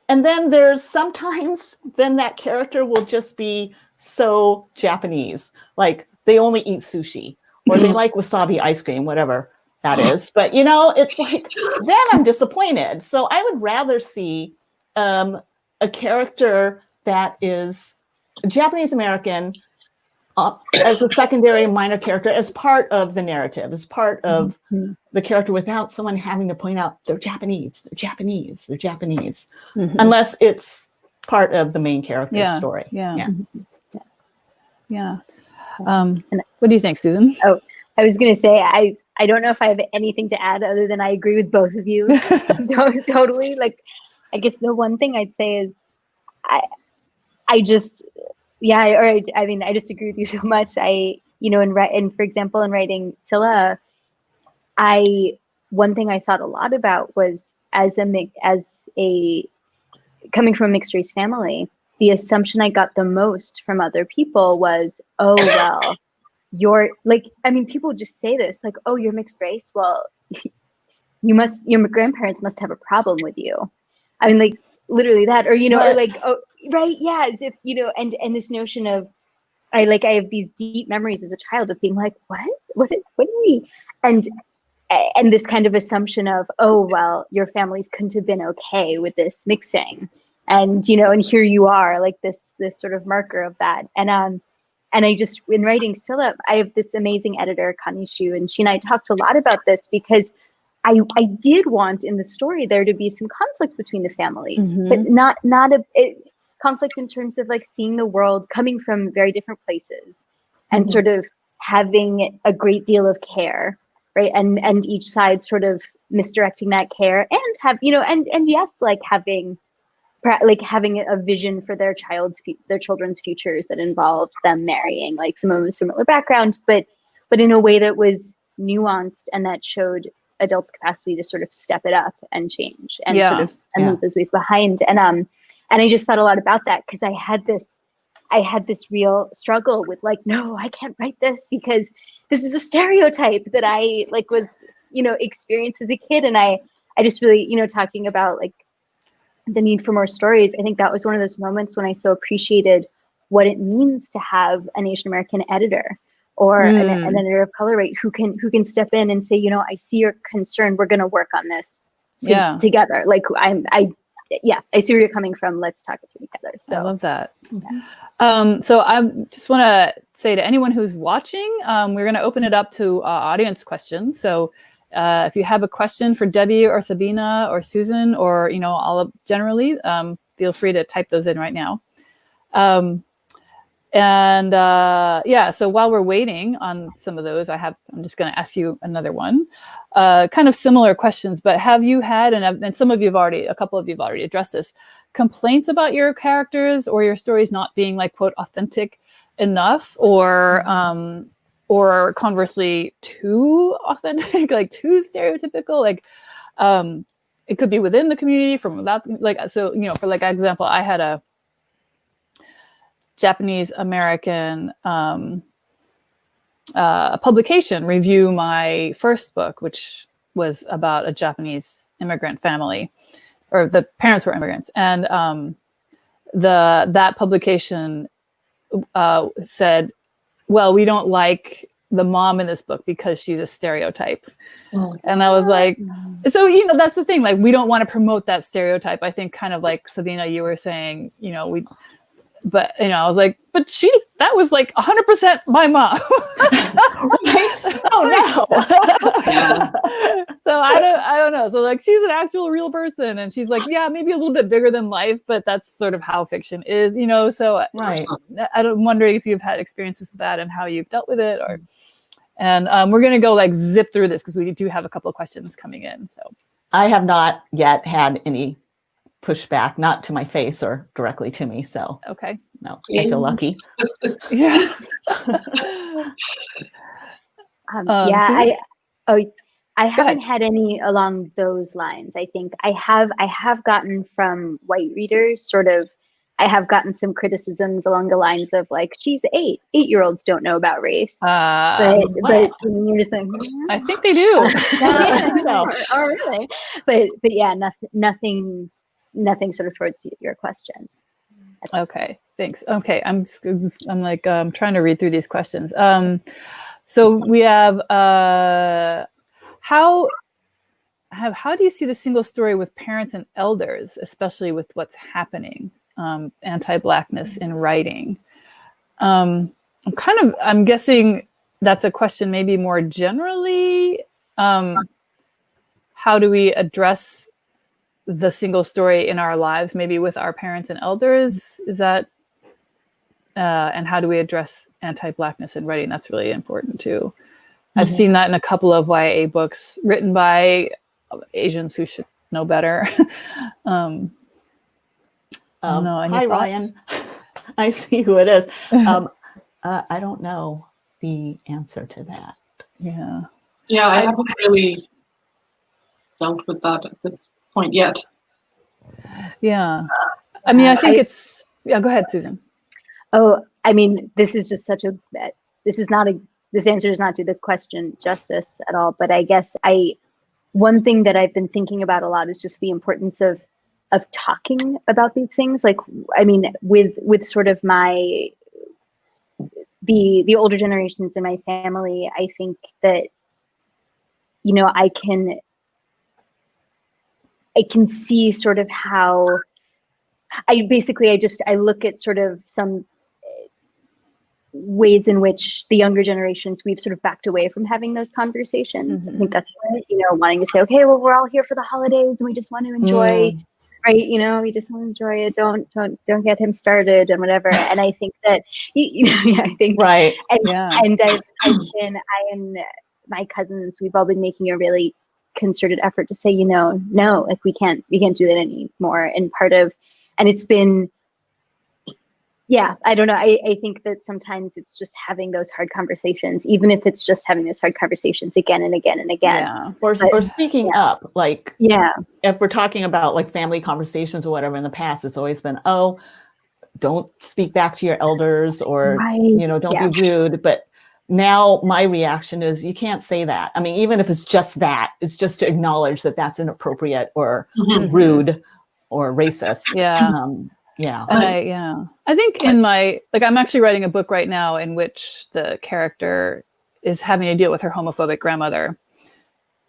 And then then that character will just be so Japanese. Like, they only eat sushi, or they like wasabi ice cream, whatever that is. But, it's like, then I'm disappointed. So I would rather see a character that is Japanese American as a secondary minor character, as part of the narrative, as part of the character, without someone having to point out they're Japanese, they're Japanese, they're Japanese, unless it's part of the main character's story. What do you think, Susan? Oh, I was going to say, I don't know if I have anything to add other than I agree with both of you. Totally. Like, I guess the one thing I'd say is I just, yeah, or I mean, I just agree with you so much. And for example, in writing Scylla, one thing I thought a lot about was as a coming from a mixed race family, the assumption I got the most from other people was, oh, well, you're like, I mean, people just say this, like, oh, you're mixed race. Well, your grandparents must have a problem with you. I mean, like, literally that, or, or like, oh, right. Yeah. As if, and this notion of, I have these deep memories as a child of being like, what are we? And this kind of assumption of, oh, well, your families couldn't have been okay with this mixing. And, and here you are, like this sort of marker of that. And I just, in writing Scylla, I have this amazing editor, Connie Shu, and she and I talked a lot about this because I did want in the story there to be some conflict between the families, but not conflict in terms of like seeing the world coming from very different places and sort of having a great deal of care, right? And each side sort of misdirecting that care and have, and yes, like having a vision for their children's futures that involves them marrying like some of a similar background, but in a way that was nuanced and that showed adults' capacity to sort of step it up and change and leave those ways behind. And I just thought a lot about that because I had this real struggle with like, no, I can't write this because this is a stereotype that I like was, experienced as a kid. And I just really, talking about like the need for more stories. I think that was one of those moments when I so appreciated what it means to have an Asian American editor or an editor of color, right? Who can step in and say, I see your concern. We're going to work on this together. Like I see where you're coming from. Let's talk it through together. So I love that. Yeah. So I just want to say to anyone who's watching, we're going to open it up to audience questions. So if you have a question for Debbi or Sabina or Susan or, generally, feel free to type those in right now. So while we're waiting on some of those, I'm just going to ask you another one. Kind of similar questions, but have you had, and a couple of you have already addressed this, complaints about your characters or your stories not being like, quote, authentic enough or conversely too authentic, like too stereotypical, like it could be within the community from without, like, so, for like example, I had a Japanese American publication review my first book, which was about a Japanese immigrant family, or the parents were immigrants, and that publication said, well, we don't like the mom in this book because she's a stereotype. And I was like, so, that's the thing, like, we don't want to promote that stereotype. I think kind of like Sabina, you were saying, but I was like, but that was like 100% my mom. Right? Oh no. Yeah. So I don't know. So like, she's an actual real person, and she's like, yeah, maybe a little bit bigger than life, but that's sort of how fiction is, So Right. I'm wondering if you've had experiences with that and how you've dealt with it, and we're gonna go like zip through this because we do have a couple of questions coming in. So I have not yet had any pushback, not to my face or directly to me. So okay. no, I feel lucky. Yeah. I haven't had any along those lines. I think I have gotten from white readers sort of, I have gotten some criticisms along the lines of like, she's 8. 8-year-olds don't know about race. But you're just like, I think they do. So. Oh, really? But yeah, nothing sort of towards your question. Okay, thanks. Okay, I'm trying to read through these questions. So we have how do you see the single story with parents and elders, especially with what's happening, anti-Blackness in writing? I'm guessing that's a question maybe more generally. How do we address the single story in our lives, maybe with our parents and elders? Is that, and how do we address anti-Blackness in writing? That's really important too. I've seen that in a couple of YA books written by Asians who should know better. I don't know. Any Hi, thoughts? Ryan. I see who it is. I don't know the answer to that. Yeah. Yeah, I haven't really dealt with that at this point yet. Yeah. I mean, I think it's, yeah, go ahead, Susan. Oh, I mean, this is just such a, this answer does not do the question justice at all. But I guess one thing that I've been thinking about a lot is just the importance of talking about these things. Like, I mean, with sort of the older generations in my family, I think that, you know, I can see sort of how I look at sort of some ways in which the younger generations, we've sort of backed away from having those conversations. I think that's right, you know, wanting to say, okay, well, we're all here for the holidays and we just want to enjoy, right? You know, we just want to enjoy it. Don't get him started and whatever. And I think that, you know, yeah, I think, right. And my cousins, we've all been making a really concerted effort to say, you know, no, like we can't do that anymore. And it's been, yeah, I don't know. I think that sometimes it's just having those hard conversations, even if it's just having those hard conversations again and again and again. Yeah. Or speaking up, like, yeah, if we're talking about like family conversations or whatever in the past, it's always been, oh, don't speak back to your elders, or, you know, don't be rude. But now my reaction is, you can't say that. I mean, even if it's just that, it's just to acknowledge that that's inappropriate or rude or racist. Yeah. Yeah. And I think I'm actually writing a book right now in which the character is having to deal with her homophobic grandmother.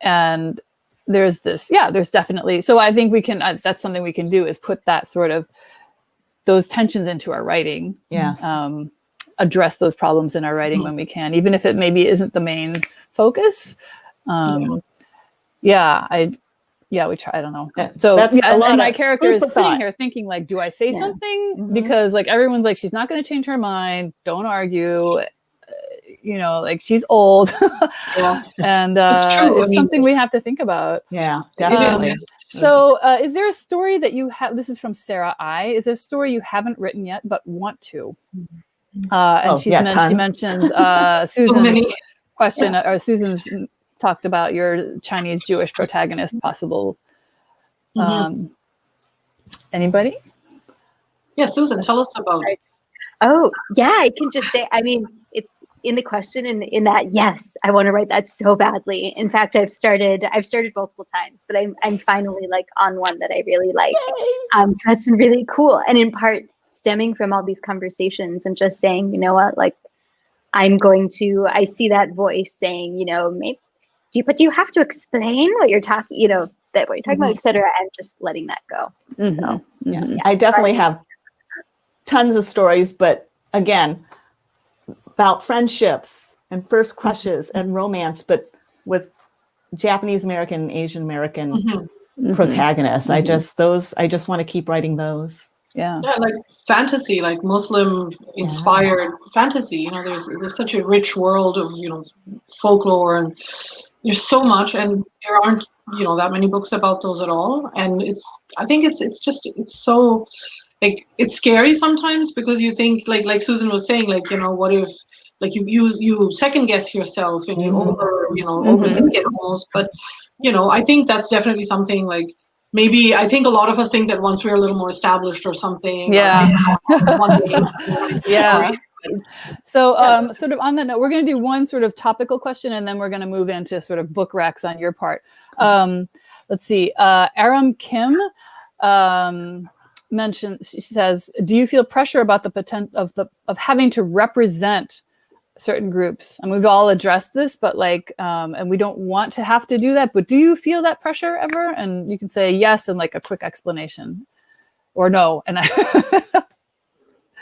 And there's definitely, so I think we can, that's something we can do, is put that sort of, those tensions into our writing. Yes. Address those problems in our writing when we can, even if it maybe isn't the main focus. We try. I don't know. So and my character is sitting here thinking, like, do I say something? Because like everyone's like, she's not going to change her mind. Don't argue. You know, like she's old. And it's something we have to think about. Yeah, definitely. So is there a story that you have? This is from Sarah I. Is there a story you haven't written yet but want to? And she mentions Susan's question, or Susan's talked about your Chinese Jewish protagonist possible. Anybody? Yeah, Susan, tell us about. Oh, yeah, I can just say, I mean, it's in the question, in that, yes, I want to write that so badly. In fact, I've started multiple times, but I'm finally like on one that I really like. So that's been really cool. And in part stemming from all these conversations and just saying, you know what, like I see that voice saying, you know, maybe, do you have to explain what you're talking, you know, that what you're talking about, et cetera, and just letting that go. So, I definitely have tons of stories, but again, about friendships and first crushes and romance, but with Japanese American and Asian American protagonists. I just want to keep writing those. Yeah, like fantasy, like Muslim inspired fantasy. You know, there's such a rich world of, you know, folklore, and there's so much, and there aren't, you know, that many books about those at all. And I think it's so, like, it's scary sometimes, because you think, like Susan was saying, like, you know, what if, like, you second guess yourself and you overthink it almost. But, you know, I think that's definitely something, like, maybe I think a lot of us think that once we're a little more established or something. One day, So sort of on that note, we're going to do one sort of topical question, and then we're going to move into sort of book recs on your part. Let's see. Aram Kim mentioned, she says, do you feel pressure about the potential of having to represent certain groups? And we've all addressed this, but like, and we don't want to have to do that, but do you feel that pressure ever? And you can say yes and like a quick explanation, or no. And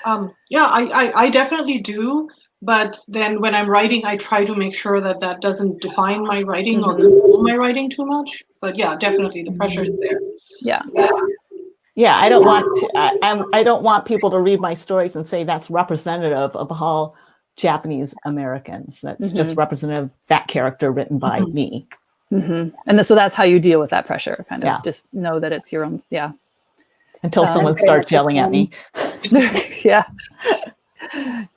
I definitely do. But then when I'm writing, I try to make sure that doesn't define my writing or control my writing too much. But yeah, definitely the pressure is there. Yeah, I don't want people to read my stories and say that's representative of how Japanese Americans. That's just representative of that character written by me. And so that's how you deal with that pressure, kind of just know that it's your own. Yeah. Until someone starts yelling at me. Yeah.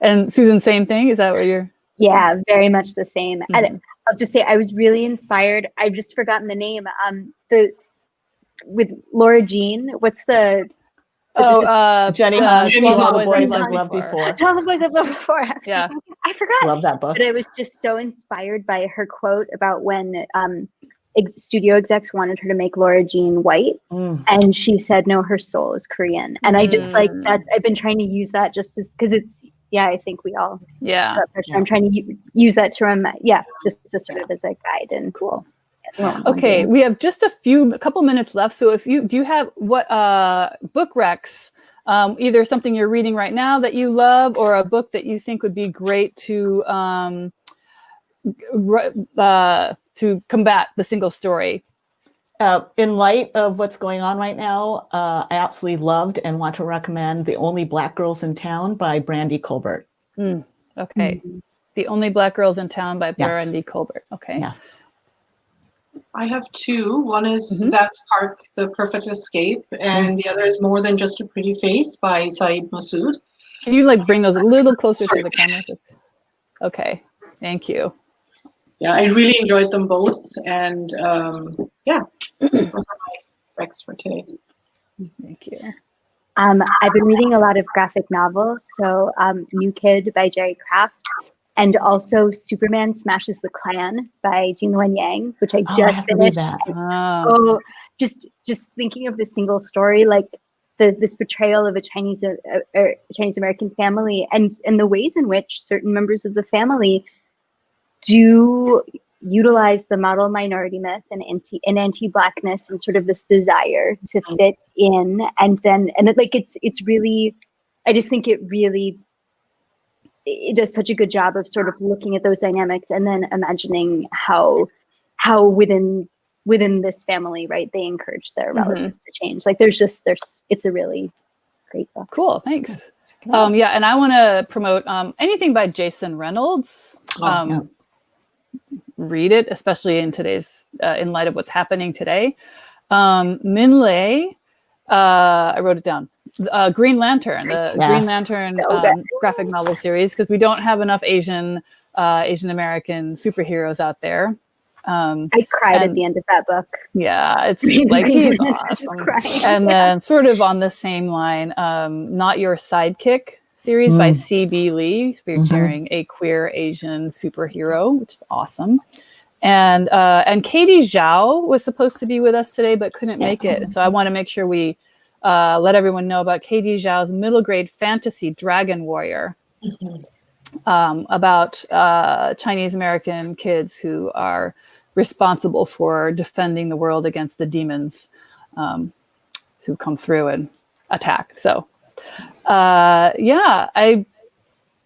And Susan, same thing. Is that what you're? Yeah, very much the same. And I'll just say I was really inspired. I've just forgotten the name. With Laura Jean. What's the? Jenny Han, Jenny All Han. the Boys I've I've Loved Before. All the Boys I've Loved Before. Yeah. I forgot. Love that book. But I was just so inspired by her quote about when studio execs wanted her to make Laura Jean white, and she said, "No, her soul is Korean." And I just like that. I've been trying to use that just as because it's I think we all that pressure. I'm trying to use that to just to sort of as a guide and cool. Okay, we have just a couple minutes left. So if do you have what book recs? Either something you're reading right now that you love, or a book that you think would be great to combat the single story. In light of what's going on right now, I absolutely loved and want to recommend The Only Black Girls in Town by Brandy Colbert. Okay. The Only Black Girls in Town by Brandy Colbert. Okay. Yes. I have two. One is Zat's Park, The Perfect Escape, and the other is More Than Just a Pretty Face by Saeed Masood. Can you bring those a little closer to the camera? Okay. Thank you. Yeah, I really enjoyed them both, and those are my recs for today. Thank you. I've been reading a lot of graphic novels, so New Kid by Jerry Craft, and also Superman Smashes the Klan by Jingluen Yang, which I just finished. Just thinking of the single story, like this portrayal of a Chinese American family, and the ways in which certain members of the family do utilize the model minority myth and anti-blackness and sort of this desire to fit in, it's really, I just think it does such a good job of sort of looking at those dynamics and then imagining how within this family, right, they encourage their relatives to change. It's a really great book. Cool, thanks. And I want to promote anything by Jason Reynolds. Read it, especially in today's in light of what's happening today. Min Lei, I wrote it down. Green Lantern, Green Lantern graphic novel series, because we don't have enough Asian American superheroes out there. I cried at the end of that book. Yeah, it's like he's awesome. And then sort of on the same line, Not Your Sidekick series by C.B. Lee, featuring a queer Asian superhero, which is awesome. And Katie Zhao was supposed to be with us today, but couldn't make it. And so I want to make sure we let everyone know about Katie Zhao's middle grade fantasy Dragon Warrior, about Chinese American kids who are responsible for defending the world against the demons who come through and attack. So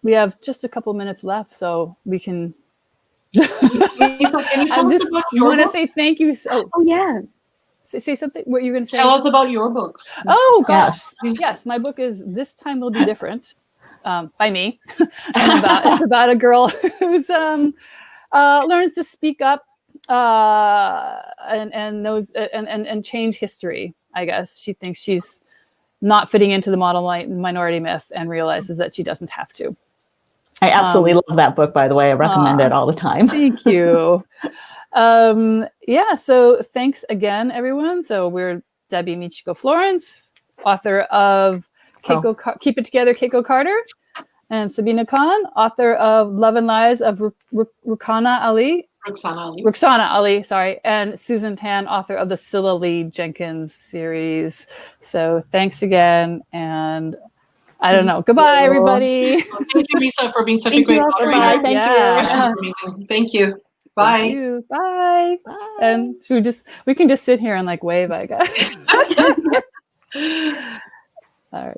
we have just a couple minutes left, so we can. I want to say thank you. Say something. What you're going to say? Tell us about your books. Oh gosh, yes. My book is This Time Will Be Different, by me. It's about a girl who's learns to speak up and knows and change history. I guess she thinks she's not fitting into the model minority myth and realizes that she doesn't have to. I absolutely love that book, by the way. I recommend it all the time. Thank you. So thanks again, everyone. So we're Debbi Michiko Florence, author of Keep It Together, Keiko Carter, and Sabina Khan, author of Love and Lies of Roxanna Ali, sorry, and Susan Tan, author of the Scylla Lee Jenkins series. So thanks again, and I don't know. Goodbye, everybody. Thank you, Misa, for being such a great moderator. Thank you. Thank you. Bye. Thank you. Bye. And we can just sit here and wave, I guess. All right.